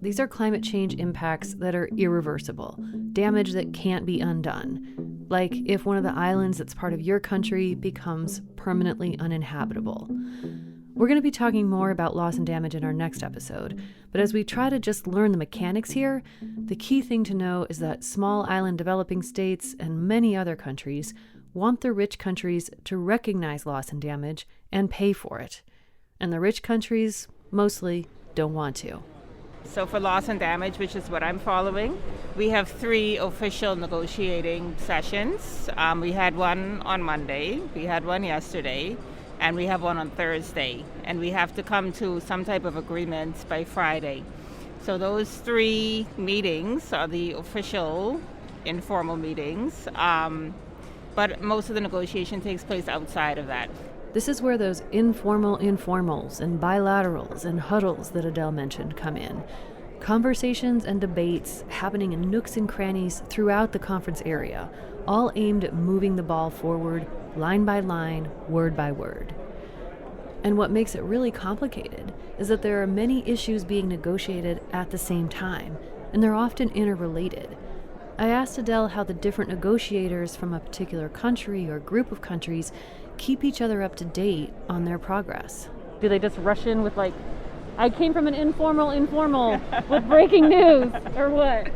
These are climate change impacts that are irreversible, damage that can't be undone, like if one of the islands that's part of your country becomes permanently uninhabitable. We're going to be talking more about loss and damage in our next episode, but as we try to just learn the mechanics here, the key thing to know is that small island developing states and many other countries want the rich countries to recognize loss and damage and pay for it. And the rich countries mostly don't want to. So for loss and damage, which is what I'm following, we have 3 official negotiating sessions. We had one on Monday, we had one yesterday, and we have one on Thursday. And we have to come to some type of agreement by Friday. So those 3 meetings are the official informal meetings. But most of the negotiation takes place outside of that. This is where those informal informals and bilaterals and huddles that Adele mentioned come in. Conversations and debates happening in nooks and crannies throughout the conference area, all aimed at moving the ball forward, line by line, word by word. And what makes it really complicated is that there are many issues being negotiated at the same time, and they're often interrelated. I asked Adele how the different negotiators from a particular country or group of countries keep each other up to date on their progress. Do they just rush in with like, I came from an informal with breaking news, or what?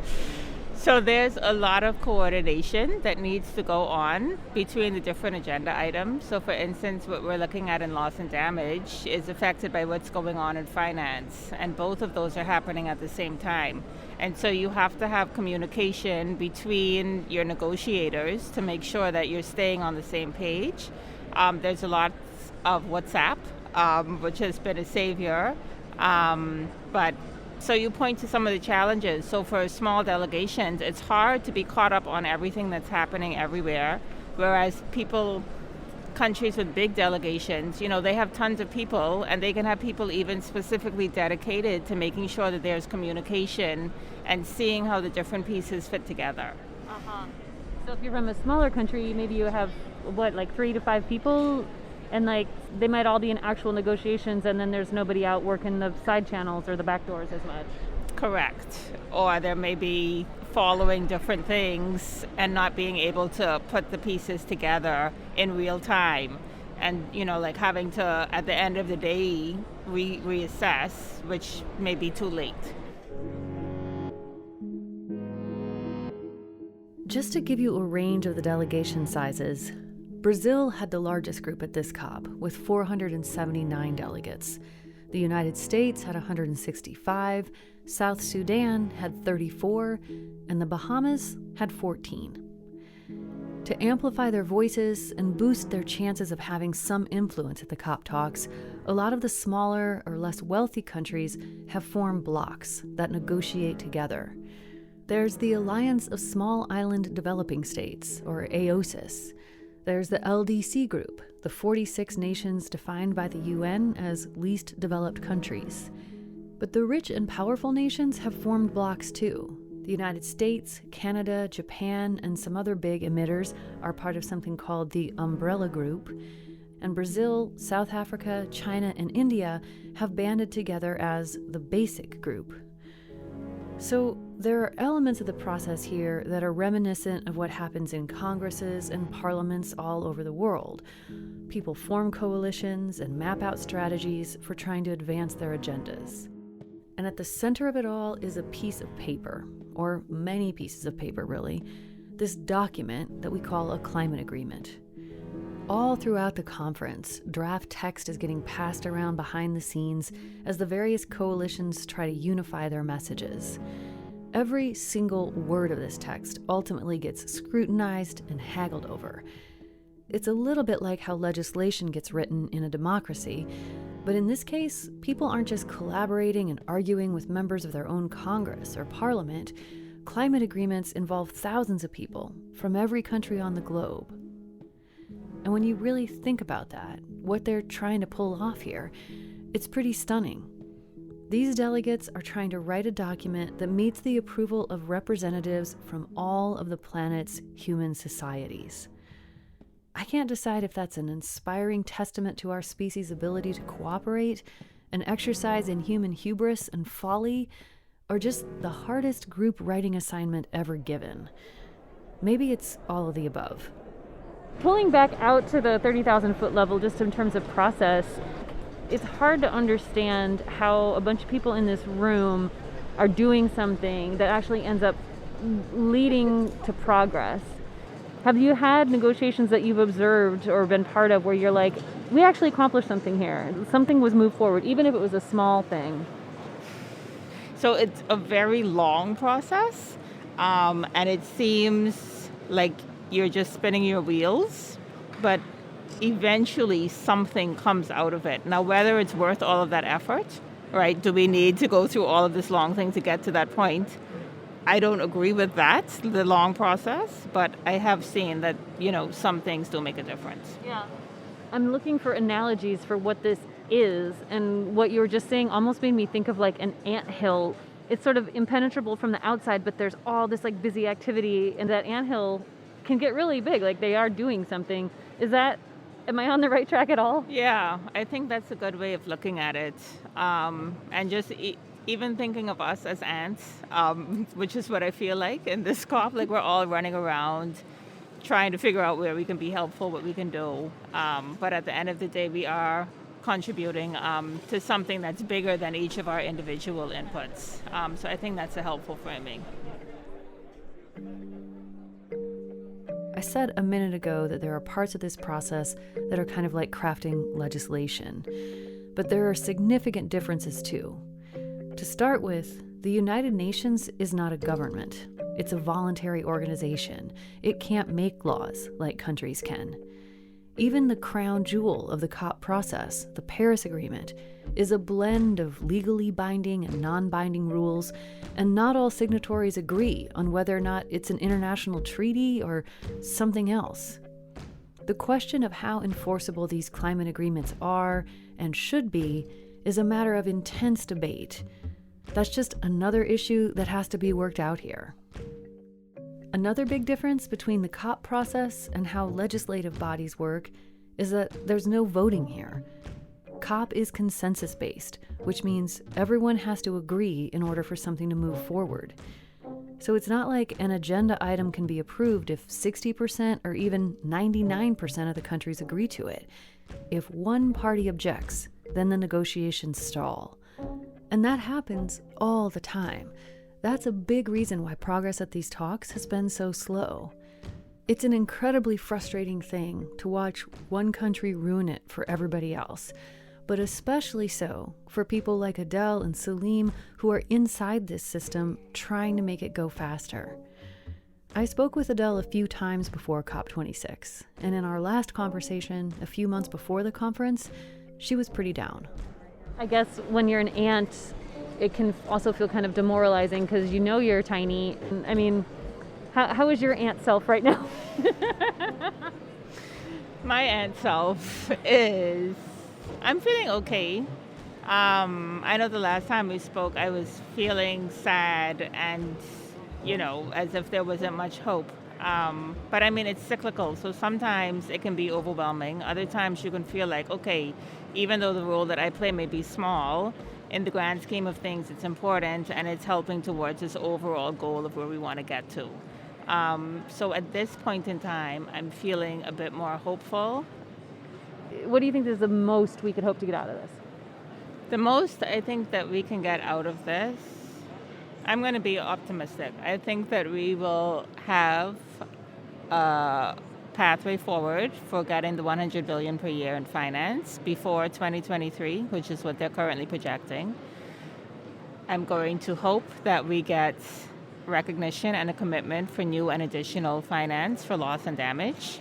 So there's a lot of coordination that needs to go on between the different agenda items. So for instance, what we're looking at in loss and damage is affected by what's going on in finance. And both of those are happening at the same time. And so you have to have communication between your negotiators to make sure that you're staying on the same page. There's a lot of WhatsApp, which has been a savior. But so you point to some of the challenges. So for small delegations, it's hard to be caught up on everything that's happening everywhere, whereas countries with big delegations, they have tons of people, and they can have people even specifically dedicated to making sure that there's communication and seeing how the different pieces fit together. So if you're from a smaller country, maybe you have, like 3 to 5 people, and like they might all be in actual negotiations, and then there's nobody out working the side channels or the back doors as much. Correct. Or there may be following different things and not being able to put the pieces together in real time. And, like having to, at the end of the day, reassess, which may be too late. Just to give you a range of the delegation sizes, Brazil had the largest group at this COP, with 479 delegates. The United States had 165, South Sudan had 34, and the Bahamas had 14. To amplify their voices and boost their chances of having some influence at the COP talks, a lot of the smaller or less wealthy countries have formed blocs that negotiate together. There's the Alliance of Small Island Developing States, or AOSIS. There's the LDC group, the 46 nations defined by the UN as least developed countries. But the rich and powerful nations have formed blocs too. The United States, Canada, Japan, and some other big emitters are part of something called the Umbrella Group. And Brazil, South Africa, China, and India have banded together as the Basic Group. So there are elements of the process here that are reminiscent of what happens in congresses and parliaments all over the world. People form coalitions and map out strategies for trying to advance their agendas. And at the center of it all is a piece of paper, or many pieces of paper really, this document that we call a climate agreement. All throughout the conference, draft text is getting passed around behind the scenes as the various coalitions try to unify their messages. Every single word of this text ultimately gets scrutinized and haggled over. It's a little bit like how legislation gets written in a democracy, but in this case, people aren't just collaborating and arguing with members of their own Congress or Parliament. Climate agreements involve thousands of people from every country on the globe. And when you really think about that, what they're trying to pull off here, it's pretty stunning. These delegates are trying to write a document that meets the approval of representatives from all of the planet's human societies. I can't decide if that's an inspiring testament to our species' ability to cooperate, an exercise in human hubris and folly, or just the hardest group writing assignment ever given. Maybe it's all of the above. Pulling back out to the 30,000 foot level, just in terms of process, it's hard to understand how a bunch of people in this room are doing something that actually ends up leading to progress. Have you had negotiations that you've observed or been part of where you're like, we actually accomplished something here, something was moved forward, even if it was a small thing? So it's a very long process, and it seems like you're just spinning your wheels, but eventually something comes out of it. Now, whether it's worth all of that effort, right? Do we need to go through all of this long thing to get to that point? I don't agree with that, the long process, but I have seen that, some things do make a difference. Yeah. I'm looking for analogies for what this is, and what you were just saying almost made me think of like an anthill. It's sort of impenetrable from the outside, but there's all this like busy activity, and that anthill can get really big, like they are doing something. Am I on the right track at all? Yeah, I think that's a good way of looking at it. And just even thinking of us as ants, which is what I feel like in this COP, like we're all running around trying to figure out where we can be helpful, what we can do. But at the end of the day, we are contributing to something that's bigger than each of our individual inputs. So I think that's a helpful framing. I said a minute ago that there are parts of this process that are kind of like crafting legislation, but there are significant differences too. To start with, the United Nations is not a government. It's a voluntary organization. It can't make laws like countries can. Even the crown jewel of the COP process, the Paris Agreement, is a blend of legally binding and non-binding rules, and not all signatories agree on whether or not it's an international treaty or something else. The question of how enforceable these climate agreements are and should be is a matter of intense debate. That's just another issue that has to be worked out here. Another big difference between the COP process and how legislative bodies work is that there's no voting here. COP is consensus-based, which means everyone has to agree in order for something to move forward. So it's not like an agenda item can be approved if 60% or even 99% of the countries agree to it. If one party objects, then the negotiations stall. And that happens all the time. That's a big reason why progress at these talks has been so slow. It's an incredibly frustrating thing to watch one country ruin it for everybody else, but especially so for people like Adele and Salim who are inside this system trying to make it go faster. I spoke with Adele a few times before COP26, and in our last conversation a few months before the conference, she was pretty down. I guess when you're an ant, it can also feel kind of demoralizing because you know you're tiny. I mean, how is your ant self right now? My ant self is, I'm feeling okay. I know the last time we spoke, I was feeling sad and, as if there wasn't much hope. But I mean, it's cyclical, so sometimes it can be overwhelming. Other times you can feel like, okay, even though the role that I play may be small, in the grand scheme of things, it's important and it's helping towards this overall goal of where we want to get to. So at this point in time, I'm feeling a bit more hopeful. What do you think is the most we could hope to get out of this? The most I think that we can get out of this, I'm going to be optimistic. I think that we will have a pathway forward for getting the $100 billion per year in finance before 2023, which is what they're currently projecting. I'm going to hope that we get recognition and a commitment for new and additional finance for loss and damage.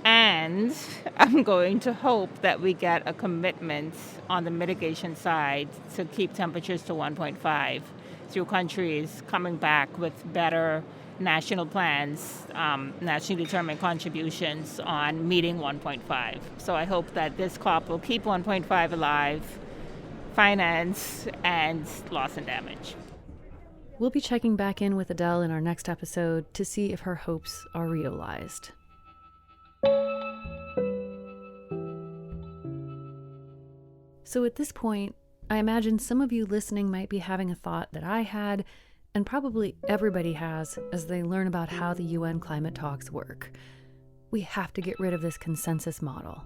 And I'm going to hope that we get a commitment on the mitigation side to keep temperatures to 1.5 through countries coming back with better national plans, nationally determined contributions on meeting 1.5. So I hope that this COP will keep 1.5 alive, finance, and loss and damage. We'll be checking back in with Adele in our next episode to see if her hopes are realized. So at this point, I imagine some of you listening might be having a thought that I had, and probably everybody has as they learn about how the UN climate talks work. We have to get rid of this consensus model.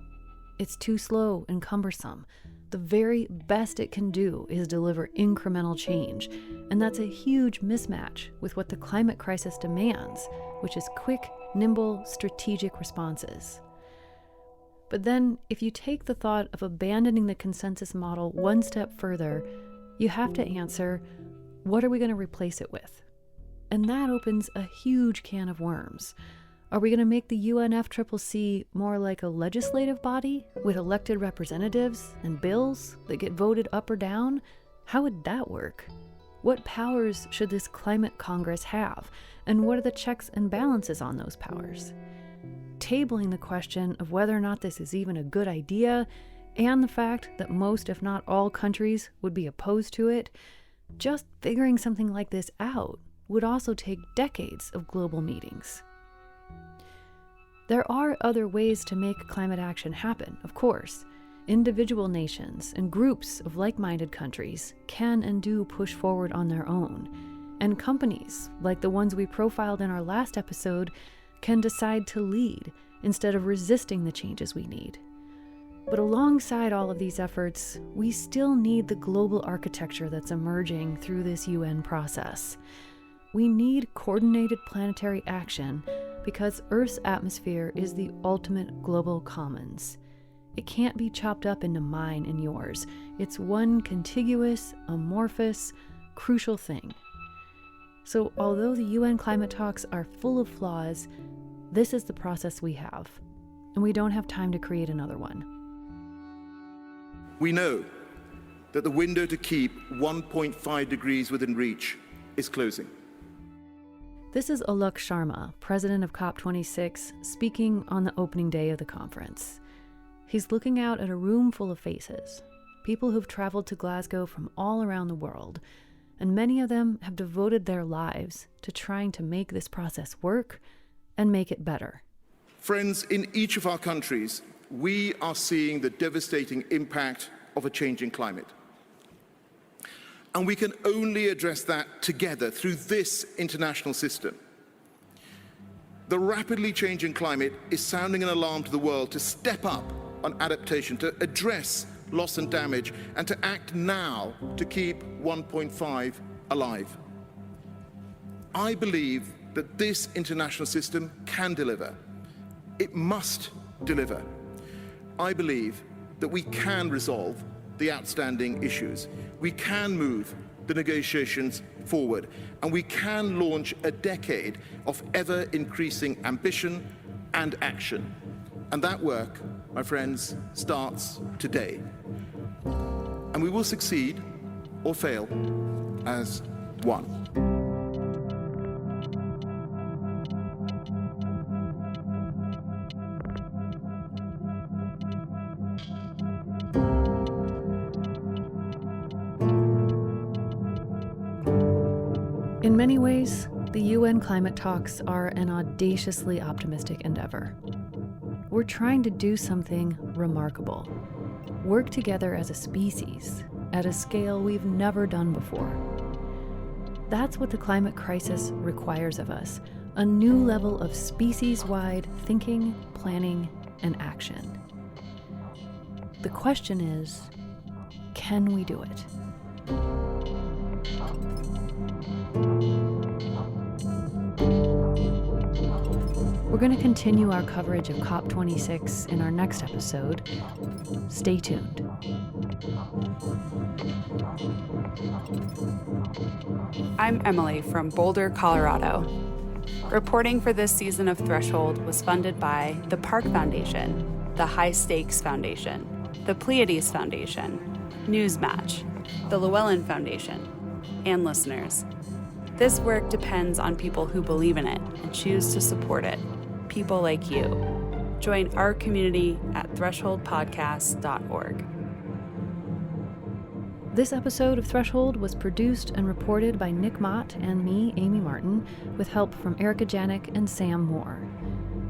It's too slow and cumbersome. The very best it can do is deliver incremental change, and that's a huge mismatch with what the climate crisis demands, which is quick, nimble, strategic responses. But then, if you take the thought of abandoning the consensus model one step further, you have to answer, what are we going to replace it with? And that opens a huge can of worms. Are we going to make the UNFCCC more like a legislative body with elected representatives and bills that get voted up or down? How would that work? What powers should this climate Congress have? And what are the checks and balances on those powers? Tabling the question of whether or not this is even a good idea, and the fact that most, if not all, countries would be opposed to it, just figuring something like this out would also take decades of global meetings. There are other ways to make climate action happen, of course. Individual nations and groups of like-minded countries can and do push forward on their own. And companies, like the ones we profiled in our last episode, can decide to lead instead of resisting the changes we need. But alongside all of these efforts, we still need the global architecture that's emerging through this UN process. We need coordinated planetary action because Earth's atmosphere is the ultimate global commons. It can't be chopped up into mine and yours. It's one contiguous, amorphous, crucial thing. So although the UN climate talks are full of flaws, this is the process we have, and we don't have time to create another one. We know that the window to keep 1.5 degrees within reach is closing. This is Alok Sharma, president of COP26, speaking on the opening day of the conference. He's looking out at a room full of faces, people who've traveled to Glasgow from all around the world, and many of them have devoted their lives to trying to make this process work and make it better. Friends, in each of our countries, we are seeing the devastating impact of a changing climate. And we can only address that together through this international system. The rapidly changing climate is sounding an alarm to the world to step up on adaptation, to address loss and damage, and to act now to keep 1.5 alive. I believe that this international system can deliver. It must deliver. I believe that we can resolve the outstanding issues. We can move the negotiations forward, and we can launch a decade of ever-increasing ambition and action. And that work, my friends, starts today. And we will succeed or fail as one. In many ways, the UN climate talks are an audaciously optimistic endeavor. We're trying to do something remarkable. Work together as a species at a scale we've never done before. That's what the climate crisis requires of us, a new level of species-wide thinking, planning, and action. The question is, can we do it? We're going to continue our coverage of COP26 in our next episode. Stay tuned. I'm Emily from Boulder, Colorado. Reporting for this season of Threshold was funded by the Park Foundation, the High Stakes Foundation, the Pleiades Foundation, Newsmatch, the Llewellyn Foundation, and listeners. This work depends on people who believe in it and choose to support it. People like you. Join our community at thresholdpodcast.org. This episode of Threshold was produced and reported by Nick Mott and me, Amy Martin, with help from Erica Janik and Sam Moore.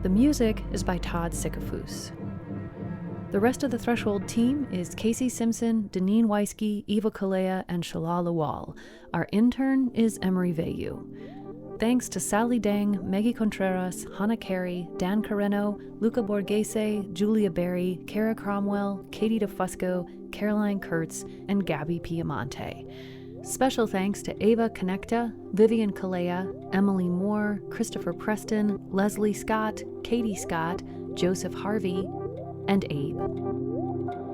The music is by Todd Sikafus. The rest of the Threshold team is Casey Simpson, Deneen Weisky, Eva Kalea, and Shalal Lawal. Our intern is Emery Vayu. Thanks to Sally Dang, Maggie Contreras, Hannah Carey, Dan Carreno, Luca Borghese, Julia Berry, Kara Cromwell, Katie DeFusco, Caroline Kurtz, and Gabby Piamonte. Special thanks to Ava Connecta, Vivian Kalea, Emily Moore, Christopher Preston, Leslie Scott, Katie Scott, Joseph Harvey, and Abe.